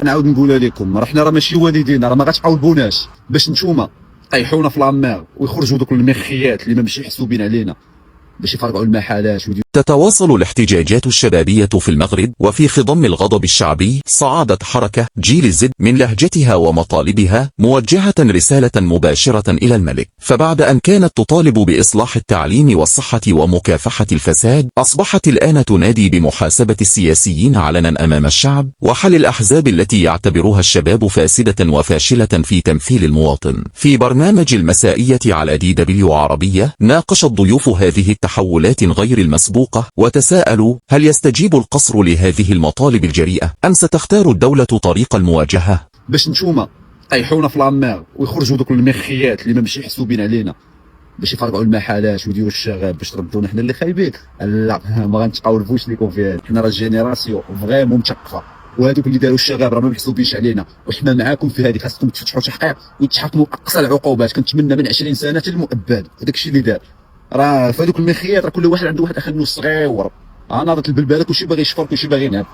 نعاود نقولها لكم، راه حنا ماشي والدينا، راه ما غتعاودوناش باش نتوما طيحونا في لامير ويخرجوا دوك المخيات اللي ما ماشي محسوبين علينا باش يفرقعوا المحلات ويديروا. تتواصل الاحتجاجات الشبابية في المغرب، وفي خضم الغضب الشعبي صعدت حركة جيل زد من لهجتها ومطالبها موجهة رسالة مباشرة إلى الملك. فبعد أن كانت تطالب بإصلاح التعليم والصحة ومكافحة الفساد، أصبحت الآن تنادي بمحاسبة السياسيين علنا أمام الشعب، وحل الأحزاب التي يعتبرها الشباب فاسدة وفاشلة في تمثيل المواطن. في برنامج المسائية على DW عربية، ناقش الضيوف هذه التحولات غير المسبوقة وتساءلوا: هل يستجيب القصر لهذه المطالب الجريئة أم ستختار الدولة طريق المواجهة؟ باش نتوما طيحونا في لامير ويخرجوا دوك المخيات اللي ما ماشي محسوبين علينا باش يفرقعوا المحلات ويديروا الشغاب باش تردونا حنا اللي خايبين. لا ما غنتقاولفوش ليكم فيها، حنا راه جينيراسيون فريمون مثقفه، وهذوك اللي داروا الشغاب راه ما محسوبينش علينا، وحنا معاكم في هذه. خاصكم تفتحوا تحقيق وتحاكموا اقصى العقوبات. كنتمنى من 20 سنه حتى المؤبد، هذاك الشيء اللي دار. راه في هذوك المخيات راه كل واحد عنده واحد اخنو صغير، ناضت البلبله كلشي باغي يشفر كلشي باغي ينهب.